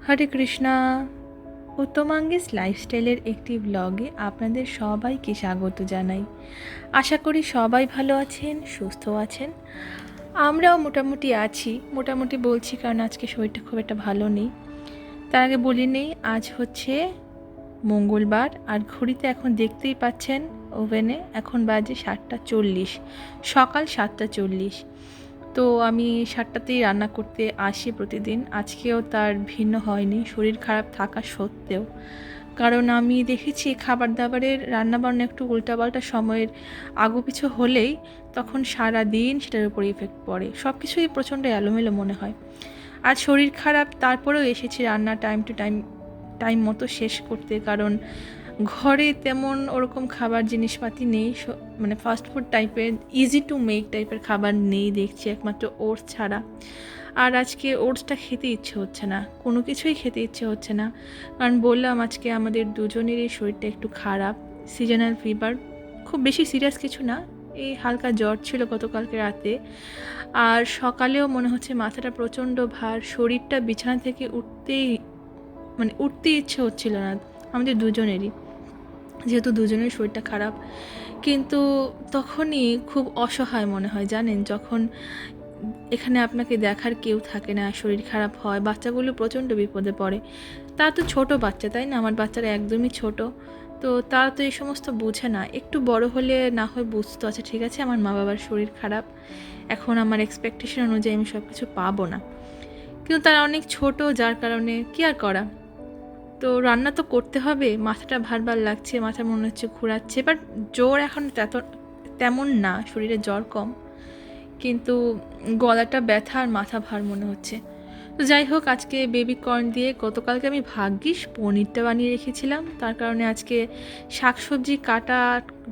হরে কৃষ্ণা। উত্তমাঙ্গেস লাইফস্টাইলের একটি ব্লগে আপনাদের সবাইকে স্বাগত জানাই। আশা করি সবাই ভালো আছেন, সুস্থ আছেন। আমরাও মোটামুটি আছি, মোটামুটি বলছি কারণ আজকে শরীরটা খুব একটা ভালো নেই। তার আগে বলি নেই, আজ হচ্ছে মঙ্গলবার, আর ঘড়িতে এখন দেখতেই পাচ্ছেন ওভেনে এখন বাজে 7:40, সকাল 7:40। তো আমি 7টাতেই রান্না করতে আসি প্রতিদিন, আজকেও তার ভিন্ন হয়নি শরীর খারাপ থাকা সত্ত্বেও। কারণ আমি দেখেছি খাবার দাবারের রান্নাবান্না একটু উল্টাপাল্টা সময়ের আগুপিছু হলেই তখন সারা দিন সেটার উপর ইফেক্ট পড়ে, সব কিছুই প্রচণ্ড এলোমেলো মনে হয়। আর শরীর খারাপ তারপরেও এসেছি রান্না টাইম মতো শেষ করতে, কারণ ঘরে তেমন ওরকম খাবার জিনিসপাতি নেই, মানে ফাস্টফুড টাইপের ইজি টু মেক টাইপের খাবার নেই দেখছি, একমাত্র ওটস ছাড়া। আর আজকে ওটসটা খেতে ইচ্ছে হচ্ছে না, কোনো কিছুই খেতে ইচ্ছে হচ্ছে না, কারণ বললাম আজকে আমাদের দুজনেরই শরীরটা একটু খারাপ, সিজনাল ফিভার, খুব বেশি সিরিয়াস কিছু না, এই হালকা জ্বর ছিল গতকালকে রাতে। আর সকালেও মনে হচ্ছে মাথাটা প্রচণ্ড ভার, শরীরটা বিছানা থেকে উঠতে ইচ্ছে হচ্ছিল না আমাদের দুজনেরই, যেহেতু দুজনের শরীরটা খারাপ। কিন্তু তখনই খুব অসহায় মনে হয় জানেন, যখন এখানে আপনাকে দেখার কেউ থাকে না, শরীর খারাপ হয়, বাচ্চাগুলো প্রচণ্ড বিপদে পড়ে। তারা তো ছোট বাচ্চা, তাই না? আমার বাচ্চারা একদমই ছোট, তো তারা তো এই সমস্ত বুঝে না। একটু বড় হলে না হয় বুঝতো, আচ্ছা ঠিক আছে আমার মা বাবার শরীর খারাপ, এখন আমার এক্সপেকটেশন অনুযায়ী আমি সব কিছু পাবো না। কিন্তু তারা অনেক ছোট, যার কারণে কি আর করা। তো রান্না তো করতে হবে, মাথাটা ভারবার লাগছে, মাথা মনে হচ্ছে ঘোরাচ্ছে, বাট জ্বর এখন তেমন না, শরীরে জ্বর কম, কিন্তু গলাটা ব্যথা আর মাথা ভার মনে হচ্ছে। তো যাই হোক, আজকে বেবি কর্ন দিয়ে, গতকালকে আমি ভাগ্যিস পনিরটা বানিয়ে রেখেছিলাম, তার কারণে আজকে শাকসবজি কাটা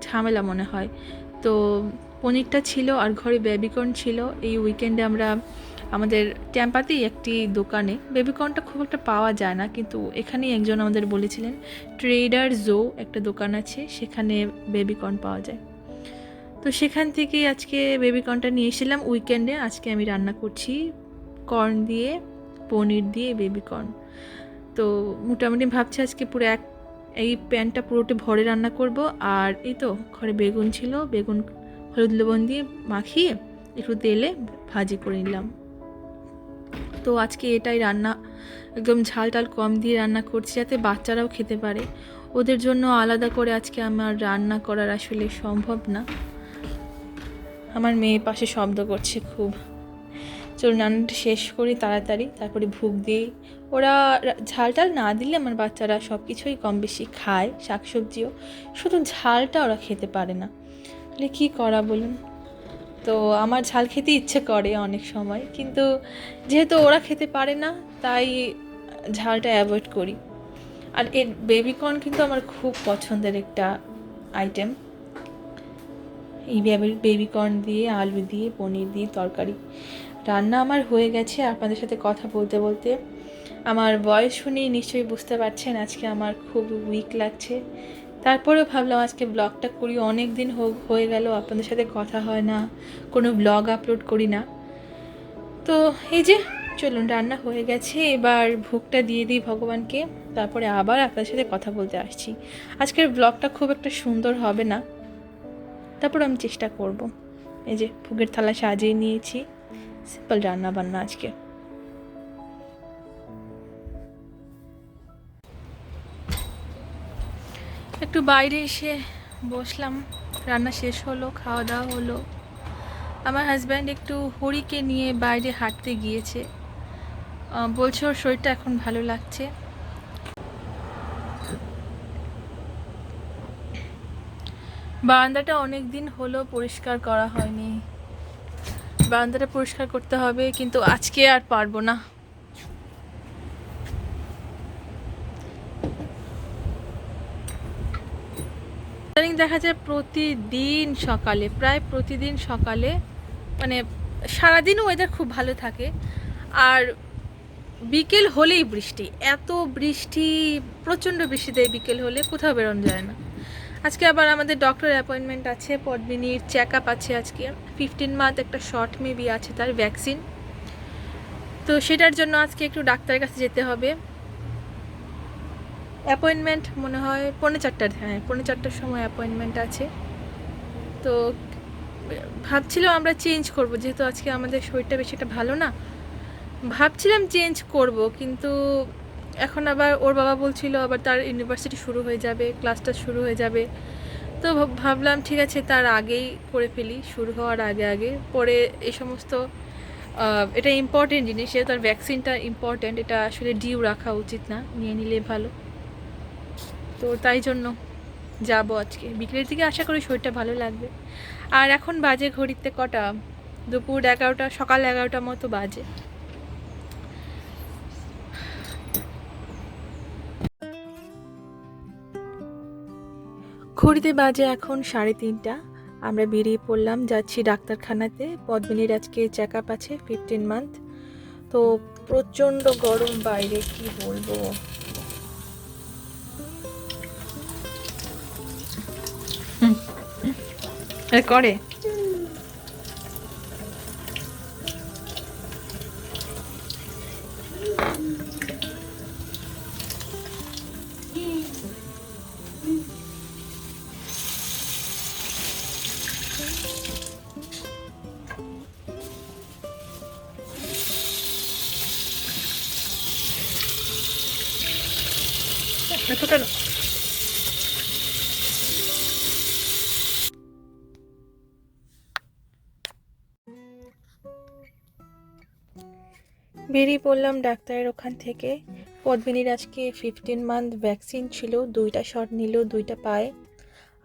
ঝামেলা মনে হয়। তো পনিরটা ছিল আর ঘরে বেবিকর্ন ছিল। এই উইকেন্ডে আমরা আমাদের ট্যাম্পাতেই একটি দোকানে, বেবিকর্নটা খুব একটা পাওয়া যায় না, কিন্তু এখানেই একজন আমাদের বলেছিলেন ট্রেডার জো একটা দোকান আছে, সেখানে বেবিকর্ন পাওয়া যায়। তো সেখান থেকেই আজকে বেবিকর্নটা নিয়ে এসেছিলাম উইকেন্ডে। আজকে আমি রান্না করছি কর্ন দিয়ে, পনির দিয়ে বেবিকর্ন। তো মোটামুটি ভাবছি আজকে পুরো এই প্যানটা পুরোটা ভরে রান্না করব। আর এই তো ঘরে বেগুন ছিল, বেগুন হলুদ লবণ দিয়ে মাখিয়ে একটু তেলে ভাজি করে নিলাম। তো আজকে এটাই রান্না, একদম ঝাল টাল কম দিয়ে রান্না করছি যাতে বাচ্চারাও খেতে পারে। ওদের জন্য আলাদা করে আজকে আমার রান্না করার আসলে সম্ভব না। আমার মেয়ে পাশে শব্দ করছে খুব। চলুন রান্নাটা শেষ করি তাড়াতাড়ি, তারপরে ভুগ দিই। ওরা ঝালটাল না দিলে আমার বাচ্চারা সব কিছুই কম বেশি খায়, শাকসবজিও, শুধু ঝালটা ওরা খেতে পারে না। তাহলে কী করা বলুন? তো আমার ঝাল খেতে ইচ্ছে করে অনেক সময়, কিন্তু যেহেতু ওরা খেতে পারে না তাই ঝালটা অ্যাভয়েড করি। আর এর বেবিকর্ন কিন্তু আমার খুব পছন্দের একটা আইটেম। এই বেবিকর্ন দিয়ে, আলু দিয়ে, পনির দিয়ে তরকারি রান্না আমার হয়ে গেছে। আপনাদের সাথে কথা বলতে বলতে আমার বয়স শুনেই নিশ্চয়ই বুঝতে পারছেন আজকে আমার খুব উইক লাগছে। তারপরেও ভাবলাম আজকে ব্লগটা করি, অনেক দিন হয়ে গেল আপনাদের সাথে কথা হয় না, কোনো ব্লগ আপলোড করি না। তো এই যে চলুন রান্না হয়ে গেছে, এবার ভোগটা দিয়ে দিই ভগবানকে, তারপরে আবার আপনাদের সাথে কথা বলতে আসছি। আজকের ব্লগটা খুব একটা সুন্দর হবে না, তারপর আমি চেষ্টা করব। এই যে ভোগের থালা সাজিয়ে নিয়েছি, সিম্পল রান্না বান্না আজকে। একটু বাইরে এসে বসলাম, রান্না শেষ হলো, খাওয়া দাওয়া হলো। আমার হাজব্যান্ড একটু হরিকে নিয়ে বাইরে হাঁটতে গিয়েছে, বলছে ওর শরীরটা এখন ভালো লাগছে। বারান্দাটা অনেক দিন হলো পরিষ্কার করা হয়নি, বারান্দাটা পরিষ্কার করতে হবে, কিন্তু আজকে আর পারবো না। দেখা যায় প্রতিদিন সকালে, প্রায় প্রতিদিন সকালে, মানে সারাদিনও ওয়েদার খুব ভালো থাকে, আর বিকেল হলেই বৃষ্টি, এত বৃষ্টি, প্রচণ্ড বৃষ্টি দেয় বিকেল হলে, কোথাও বেরোনো যায় না। আজকে আবার আমাদের ডক্টর অ্যাপয়েন্টমেন্ট আছে, পদ্মিনীর চেক আপ আছে আজকে, 15 মান্থ একটা শর্ট মেবি আছে তার ভ্যাকসিন, তো সেটার জন্য আজকে একটু ডাক্তারের কাছে যেতে হবে। অ্যাপয়েন্টমেন্ট মনে হয় 4:45, হ্যাঁ 4:45 সময় অ্যাপয়েন্টমেন্ট আছে। তো ভাবছিলাম আমরা চেঞ্জ করব, যেহেতু আজকে আমাদের শরীরটা বেশি একটা ভালো না, ভাবছিলাম চেঞ্জ করব, কিন্তু এখন আবার ওর বাবা বলছিল আবার তার ইউনিভার্সিটি শুরু হয়ে যাবে, ক্লাসটা শুরু হয়ে যাবে। তো ভাবলাম ঠিক আছে তার আগেই করে ফেলি, শুরু হওয়ার আগে আগে, পরে এই সমস্ত এটা ইম্পর্টেন্ট জিনিস, তার ভ্যাকসিনটা ইম্পর্টেন্ট, এটা আসলে ডিউ রাখা উচিত না, নিয়ে নিলে ভালো। তো তাই জন্য যাব আজকে বিকেলের দিকে, আশা করি শরীরটা ভালো লাগবে। আর এখন বাজে ঘড়িতে কটা, দুপুর 11টা, সকাল 11টা মতো বাজে। ঘড়িতে বাজে এখন 3:30। আমরা বেরিয়ে পড়লাম, যাচ্ছি ডাক্তারখানাতে। পদ্মিনীর আজকে চেক আপ আছে, 15 মান্থ। তো প্রচণ্ড গরম বাইরে, কি বলবো। করে এতটা না। বেরিয়ে পড়লাম ডাক্তারের ওখান থেকে। পদ্মিনীর আজকে 15 মান্থ ভ্যাকসিন ছিল, 2টা শট নিল, 2টা পায়ে।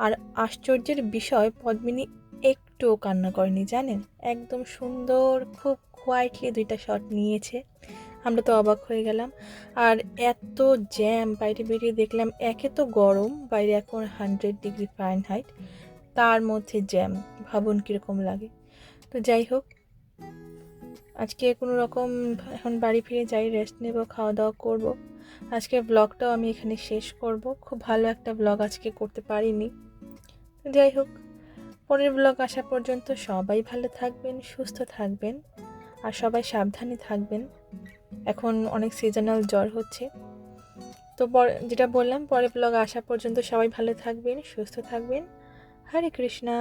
আর আশ্চর্যের বিষয়, পদ্মিনী একটুও কান্না করেনি জানেন, একদম সুন্দর খুব কোয়াইটলি 2টা শট নিয়েছে। আমরা তো অবাক হয়ে গেলাম। আর এত জ্যাম, বাইরে বেরিয়ে দেখলাম, একে তো গরম, বাইরে এখন 100 ডিগ্রি ফারেনহাইট, তার মধ্যে জ্যাম, ভাবুন কীরকম লাগে। তো যাই হোক, আজকে কোনো রকম এখন বাড়ি ফিরে যাই, রেস্ট নেব, খাওয়া দাওয়া করব। আজকে ব্লগটাও আমি এখানে শেষ করব, খুব ভালো একটা ব্লগ আজকে করতে পারিনি। যাই হোক, পরের ব্লগ আসা পর্যন্ত সবাই ভালো থাকবেন, সুস্থ থাকবেন, আর সবাই সাবধানে থাকবেন। এখন অনেক সিজনাল জ্বর হচ্ছে। তো যেটা বললাম, পরের ব্লগ আসা পর্যন্ত সবাই ভালো থাকবেন, সুস্থ থাকবেন। হরে কৃষ্ণা।